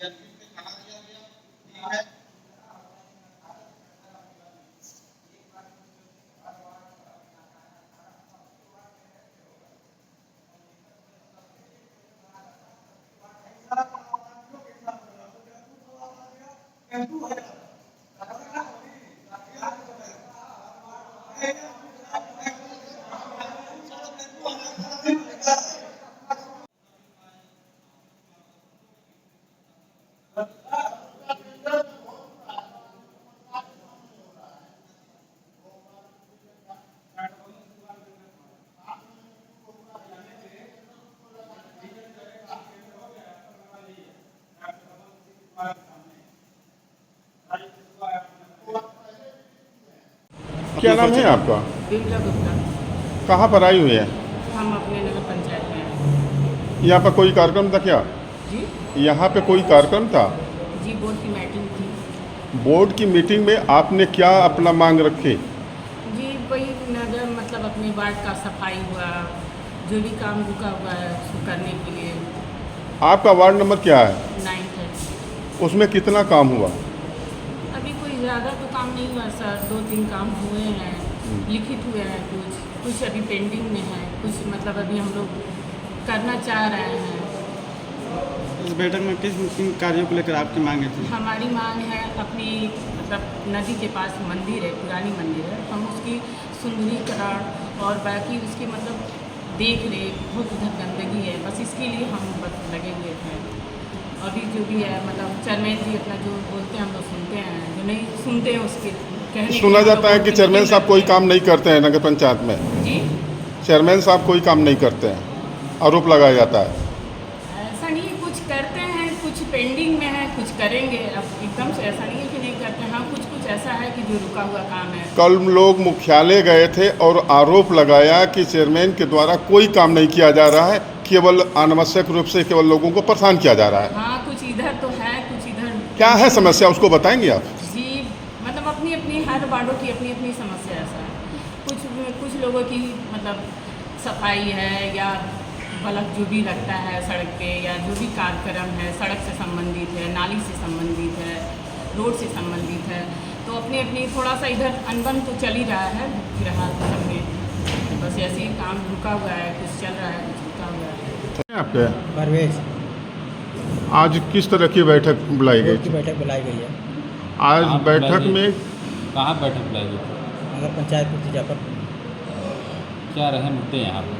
क्या नाम है आपका? बिमला गुप्ता। कहाँ पर आई हुई है? हम अपने नगर पंचायत में हैं। यहाँ पर कोई कार्यक्रम था क्या? जी यहाँ पे कोई कार्यक्रम था? जी, बोर्ड की मीटिंग थी। बोर्ड की मीटिंग में आपने क्या अपना मांग रखी? जी वही नगर मतलब अपने वार्ड का सफाई हुआ, जो भी काम रुका हुआ है उसको करने के लिए। आपका वार्ड नंबर क्या है? 9 है। उसमें कितना काम हुआ? अभी कोई ज़्यादा तो काम नहीं हुआ सर, 2-3 काम हुए हैं, लिखित हुए हैं, कुछ अभी पेंडिंग में है, कुछ मतलब अभी हम लोग करना चाह रहे हैं। इस बैठक में किन किन कार्यों को लेकर आपकी मांगे थी? हमारी मांग है अपनी मतलब नदी के पास मंदिर है, पुरानी मंदिर है, हम उसकी सुंदरीकरण और बाकी उसकी मतलब देख रेख, बहुत उधर गंदगी है, बस इसके लिए हम बस लगे हुए थे। अभी जो भी है मतलब चेयरमैन जी अपना जो बोलते हैं हम लोग सुनते हैं, जो नहीं सुनते हैं उसके कहने सुना जाता है कि चेयरमैन साहब कोई काम नहीं करते हैं नगर पंचायत में। जी चेयरमैन साहब कोई काम नहीं करते हैं, आरोप लगाया जाता है। ऐसा नहीं है, कुछ करते हैं, कुछ पेंडिंग में है, कुछ करेंगे। अब एकदम से ऐसा नहीं है कि नहीं करते हैं, हाँ कुछ ऐसा है कि जो रुका हुआ काम है। कल लोग मुख्यालय गए थे और आरोप लगाया कि चेयरमैन के द्वारा कोई काम नहीं किया जा रहा है, केवल अनावश्यक रूप से केवल लोगों को परेशान किया जा रहा है। हाँ कुछ इधर तो है, कुछ इधर। क्या है समस्या, उसको बताएंगे आप? जी मतलब अपनी अपनी हर वार्डों की अपनी अपनी समस्या ऐसा है। कुछ लोगों की मतलब सफाई है या बल्ब जो भी लगता है सड़क पे, या जो भी कार्यक्रम है सड़क से संबंधित है, नाली से संबंधित है, रोड से संबंधित है, तो अपनी अपनी थोड़ा सा इधर अनबन तो चल ही रहा है फिलहाल सब में। बस ऐसे ही काम रुका हुआ है, कुछ चल रहा है, कुछ रुका हुआ है। आपके परवेज आज किस तरह की बैठक बुलाई गई की थी? बैठक बुलाई गई है आज कहाँ बैठक बुलाई में कहाँ बैठक बुलाई गई थी? नगर पंचायत कुर्तिजा पर। क्या रहे मुद्दे यहाँ पे?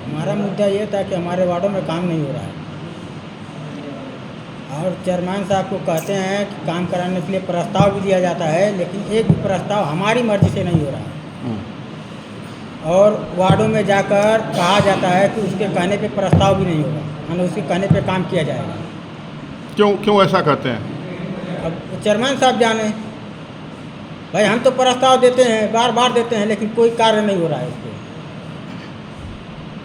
हमारा मुद्दा ये था कि हमारे वार्डों में काम नहीं हो रहा है और चेयरमैन साहब को कहते हैं कि काम कराने के लिए प्रस्ताव भी दिया जाता है, लेकिन एक भी प्रस्ताव हमारी मर्जी से नहीं हो रहा है। और वार्डों में जाकर कहा जाता है कि उसके कहने पे प्रस्ताव भी नहीं होगा, यानी उसके कहने पे काम किया जाएगा। क्यों ऐसा कहते हैं? अब चेयरमैन साहब जाने, भाई हम तो प्रस्ताव देते हैं, बार बार देते हैं, लेकिन कोई कार्य नहीं हो रहा है उस पर।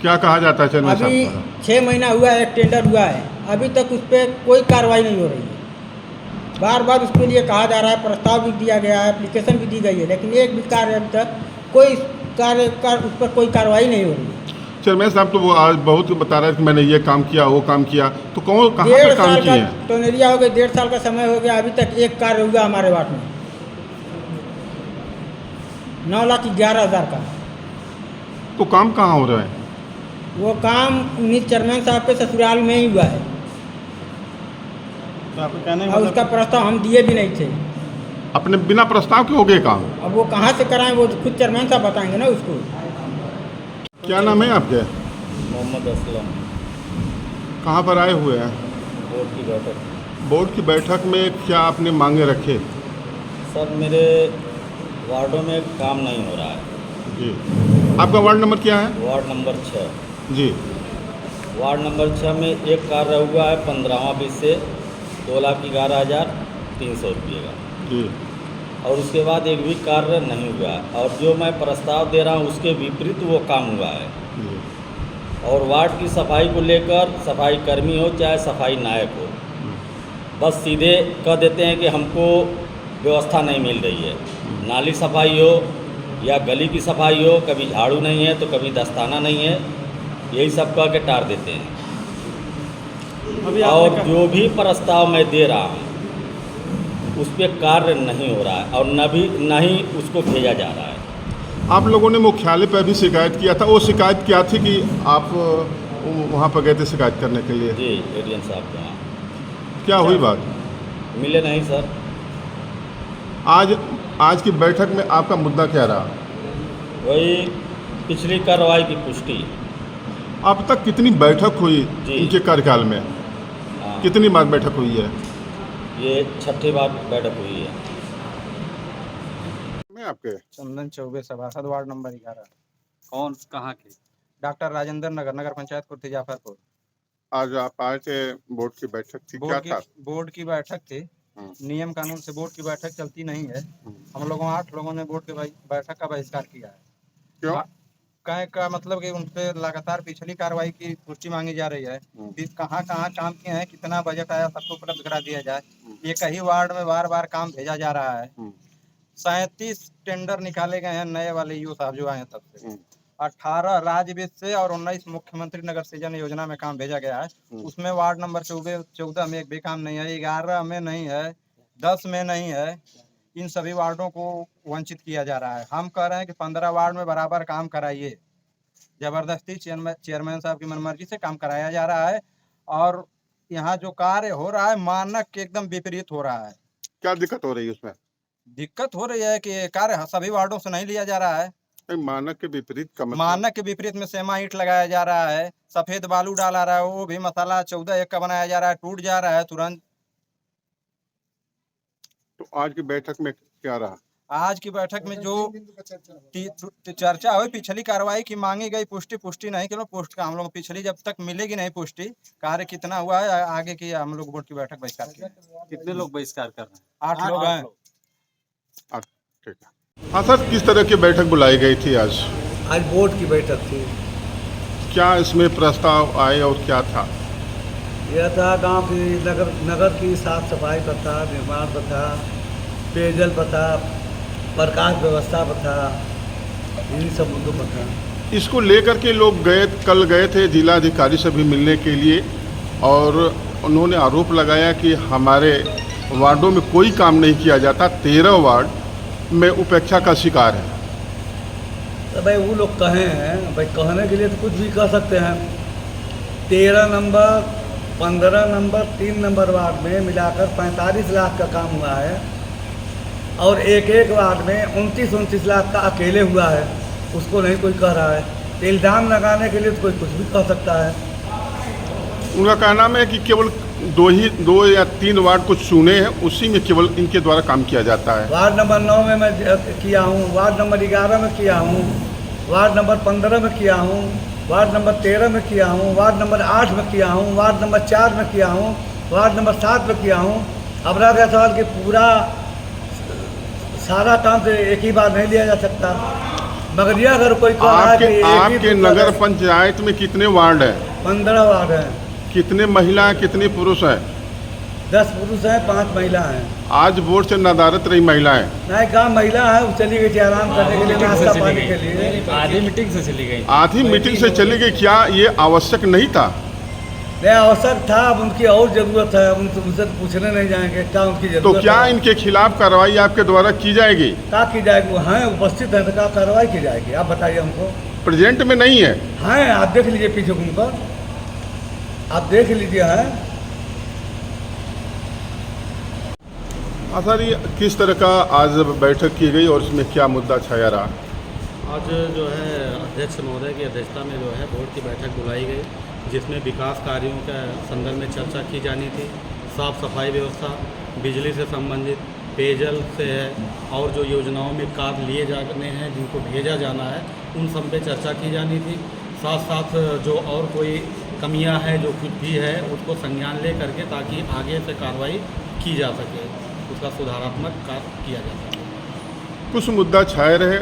क्या कहा जाता है चेयरमैन अभी साहब को? 6 महीना हुआ है, एक टेंडर हुआ है, अभी तक उस पर कोई कार्रवाई नहीं हो रही है। बार बार उसके लिए कहा जा रहा है, प्रस्ताव भी दिया गया है, एप्लीकेशन भी दी गई है, लेकिन एक भी कार्य अभी तक कोई उस पर कोई कार्रवाई नहीं हो रही है। चेयरमैन साहब तो वो आज बहुत बता रहे थे कि मैंने ये काम किया, वो काम किया, तो कहाँ पे 1.5 काम साल किए का हैं? टोनेरिया हो गया, 1.5 साल का समय हो गया, अभी तक एक कार्य हुआ हमारे वार्ड में 9,11,000 का। तो काम कहाँ हो रहा है? वो काम उन्हीं चेयरमैन साहब के ससुराल में ही हुआ है तो आपको कहने का और उसका मतलब प्रस्ताव हम दिए भी नहीं थे। अपने बिना प्रस्ताव के हो गए काम? अब वो कहाँ से कराएं, वो खुद चेयरमैन साहब बताएंगे ना उसको। क्या नाम है आपके? मोहम्मद असलम। कहाँ पर आए हुए हैं? बोर्ड की बैठक। बोर्ड की बैठक में क्या आपने मांगे रखे? सर मेरे वार्डों में काम नहीं हो रहा है। जी, आपका वार्ड नंबर क्या है? Ward number 6। जी, वार्ड नंबर 6 में एक कार्य हुआ है 15वां बीस से 2,11,300 रुपये का, जी, और उसके बाद एक भी कार्य नहीं हुआ है, और जो मैं प्रस्ताव दे रहा हूँ उसके विपरीत वो काम हुआ है। जी। और वार्ड की सफाई को लेकर सफाई कर्मी हो चाहे सफाई नायक हो, बस सीधे कह देते हैं कि हमको व्यवस्था नहीं मिल रही है। नाली सफाई हो या गली की सफाई हो, कभी झाड़ू नहीं है तो कभी दस्ताना नहीं है, यही सब कह के टार देते हैं। अभी और आपने जो भी प्रस्ताव मैं दे रहा हूँ उस पर कार्य नहीं हो रहा है और न ही उसको भेजा जा रहा है। आप लोगों ने मुख्यालय पर भी शिकायत किया था, वो शिकायत क्या थी कि आप वहाँ पर गए थे शिकायत करने के लिए? जी एडीएम साहब के यहाँ क्या हुई बात? मिले नहीं सर। आज की बैठक में आपका मुद्दा क्या रहा? वही पिछली कार्रवाई की पुष्टि। अब तक कितनी बैठक हुई जी। इनके कार्यकाल में? हाँ, कितनी बार बैठक हुई है? ये 6ठे बार बैठक हुई है। मैं आपके चंदन चौबे सभासद वार्ड नंबर 11। कौन कहाँ के? डॉक्टर राजेंद्र नगर, नगर पंचायत कुर्ती जाफरपुर। आज आप आए थे, बोर्ड की बैठक थी, क्या था? बोर्ड की बैठक थी। नियम कानून से बोर्ड की बैठक चलती नहीं है। हम लोगों 8 लोगों ने बोर्ड की बैठक का बहिष्कार किया है। क्यों? कहे का मतलब कि उनसे लगातार पिछली कार्रवाई की पुष्टि मांगी जा रही है कि कहाँ कहाँ काम किए हैं, कितना बजट आया, सबको उपलब्ध करा दिया जाए। एक ही वार्ड में बार बार काम भेजा जा रहा है। 37 टेंडर निकाले गए हैं नए वाले ईओ साहब जो आए हैं तब से। 18 राज्य वित्त से और 19 मुख्यमंत्री नगर सृजन योजना में काम भेजा गया है। उसमें वार्ड नंबर 14 में एक भी काम नहीं है, 11 में नहीं है, 10 में नहीं है। इन सभी वार्डों को वंचित किया जा रहा है। हम कह रहे हैं कि 15 वार्ड में बराबर काम कराइए। जबरदस्ती चेयरमैन साहब की मनमर्जी से काम कराया जा रहा है और यहाँ जो कार्य हो रहा है मानक के एकदम विपरीत हो रहा है। क्या दिक्कत हो रही है उसमें? दिक्कत हो रही है कि कार्य सभी वार्डों से नहीं लिया जा रहा है। मानक के विपरीत का मतलब? मानक के विपरीत में सेमा ईंट लगाया जा रहा है, सफेद बालू डाला रहा है, वो भी मसाला 14 एक का बनाया जा रहा है, टूट जा रहा है तुरंत। तो आज की बैठक में क्या रहा? आज की बैठक में जो चर्चा हुई, पिछली कार्रवाई की मांगी गई पुष्टि नहीं केवल पोस्ट का हम लोग पिछली जब तक मिलेगी नहीं पुष्टि कार्य कितना हुआ है आगे की हम लोग बोर्ड की बैठक बहिष्कार किया। कितने लोग बहिष्कार कर रहे हैं? 8 लोग हैं। ठीक है। हाँ सर, किस तरह की बैठक बुलाई गई थी आज? आज बोर्ड की बैठक थी। क्या इसमें प्रस्ताव आए और क्या था? यह था गांव की नगर की साफ सफाई पर था, निर्माण पर था, पेयजल पर था, प्रकाश व्यवस्था पर था, इन्हीं सब मुद्दों पर था। इसको लेकर के लोग कल गए थे जिलाधिकारी से भी मिलने के लिए और उन्होंने आरोप लगाया कि हमारे वार्डों में कोई काम नहीं किया जाता, 13 वार्ड में उपेक्षा का शिकार है। तो भाई वो लोग कहे हैं, भाई कहने के लिए तो कुछ भी कह सकते हैं। 13 नंबर, 15 नंबर, 3 नंबर वार्ड में मिलाकर 45 लाख का काम हुआ है और एक वार्ड में 29 लाख का अकेले हुआ है, उसको नहीं कोई कह रहा है। तो इल्ज़ाम लगाने के लिए तो कोई कुछ भी कह सकता है। उनका कहना है कि केवल 2 या 3 वार्ड कुछ चुने हैं, उसी में केवल इनके द्वारा काम किया जाता है। वार्ड नंबर 9 में मैं किया हूँ, वार्ड नंबर 11 में किया हूँ, वार्ड नंबर 15 में किया हूँ, वार्ड नंबर 13 में किया हूँ, वार्ड नंबर 8 में किया हूँ, वार्ड नंबर 4 में किया हूँ, वार्ड नंबर 7 में किया हूँ। अब रह गया सवाल कि पूरा सारा काम तो एक ही बार नहीं लिया जा सकता, मगर यह अगर कोई आपके नगर पंचायत में कितने वार्ड हैं? 15 वार्ड हैं। कितने महिला हैं, कितने पुरुष हैं? 10 पुरुष हैं, 5 महिला हैं। आज बोर्ड से नदारत रही महिलाएं? नहीं, गाँव महिला है, वो चली गई थी आराम करने के लिए, नाश्ता पानी के लिए। आधी मीटिंग से चली गई। आधी मीटिंग से चली गई। क्या ये आवश्यक नहीं था? नहीं, आवश्यक था। अब उनकी और ज़रूरत है, उनसे पूछने नहीं जाएंगे क्या उनकी ज़रूरत है। तो क्या इनके खिलाफ कार्रवाई आपके द्वारा की जाएगी? क्या की जाएगी? वो हैं, उपस्थित हैं, तो क्या कार्रवाई की जाएगी? आप बताइए हमको। प्रेजेंट में नहीं है? हैं, आप देख लीजिए पीछे घूमकर, आप देख लीजिए। हैं। सर, ये किस तरह का आज बैठक की गई और इसमें क्या मुद्दा छाया रहा? आज जो है अध्यक्ष महोदय की अध्यक्षता में जो है बोर्ड की बैठक बुलाई गई, जिसमें विकास कार्यों के संदर्भ में चर्चा की जानी थी। साफ सफाई व्यवस्था, बिजली से संबंधित, पेयजल से है और जो योजनाओं में कार्य लिए जाने हैं जिनको भेजा जाना है उन सब पे चर्चा की जानी थी। साथ साथ जो और कोई कमियां हैं जो कुछ भी है उसको संज्ञान ले करके ताकि आगे से कार्रवाई की जा सके, उसका सुधारात्मक कार्य किया जा सके। कुछ मुद्दा छाए रहे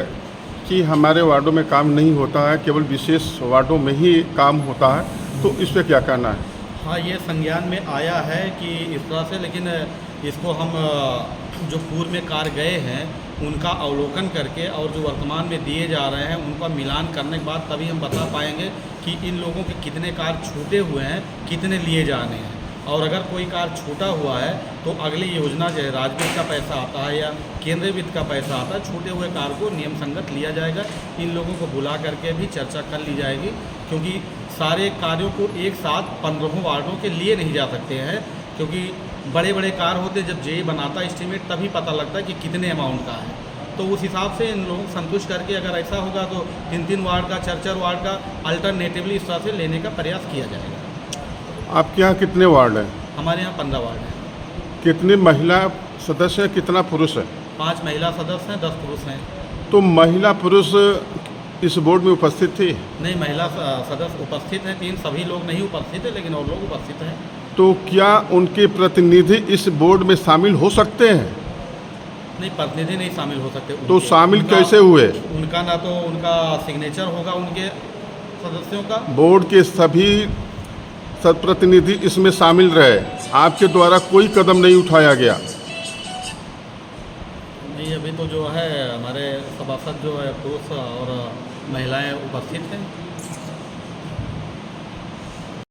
कि हमारे वार्डों में काम नहीं होता है, केवल विशेष वार्डों में ही काम होता है, तो इस पर क्या कहना है? हाँ, ये संज्ञान में आया है कि इस तरह से, लेकिन इसको हम जो पूर्व में कार्य गए हैं उनका अवलोकन करके और जो वर्तमान में दिए जा रहे हैं उनका मिलान करने के बाद तभी हम बता पाएंगे कि इन लोगों के कितने कार्य छूटे हुए हैं, कितने लिए जाने हैं। और अगर कोई कार्य छूटा हुआ है तो अगली योजना जो है राज्य वित्त का पैसा आता है या केंद्रीय वित्त का पैसा आता है, छूटे हुए कार्य को नियम संगत लिया जाएगा। इन लोगों को बुला करके भी चर्चा कर ली जाएगी, क्योंकि सारे कार्यों को एक साथ 15 वार्डों के लिए नहीं जा सकते हैं, क्योंकि बड़े बड़े कार्य होते जब जेई बनाता है एस्टीमेट तभी पता लगता है कि कितने अमाउंट का है। तो उस हिसाब से इन लोगों को संतुष्ट करके अगर ऐसा होगा तो 3-3 वार्ड का 4-4 वार्ड का अल्टरनेटिवली इस तरह से लेने का प्रयास किया जाएगा। आपके यहाँ कितने वार्ड हैं? हमारे यहाँ 15 वार्ड हैं। कितने महिला सदस्य हैं, कितना पुरुष है? 5 महिला सदस्य हैं, 10 पुरुष हैं। तो महिला पुरुष इस बोर्ड में उपस्थित थी? नहीं, महिला सदस्य उपस्थित हैं 3, सभी लोग नहीं उपस्थित हैं लेकिन और लोग उपस्थित हैं। तो क्या उनके प्रतिनिधि इस बोर्ड में शामिल हो सकते हैं? नहीं, प्रतिनिधि नहीं शामिल हो सकते। तो शामिल कैसे हुए? उनका ना तो उनका सिग्नेचर होगा उनके सदस्यों का। बोर्ड के सभी प्रतिनिधि इसमें शामिल रहे, आपके द्वारा कोई कदम नहीं उठाया गया? नहीं, अभी तो जो है हमारे सभासद जो है पुरुष और महिलाएं उपस्थित हैं।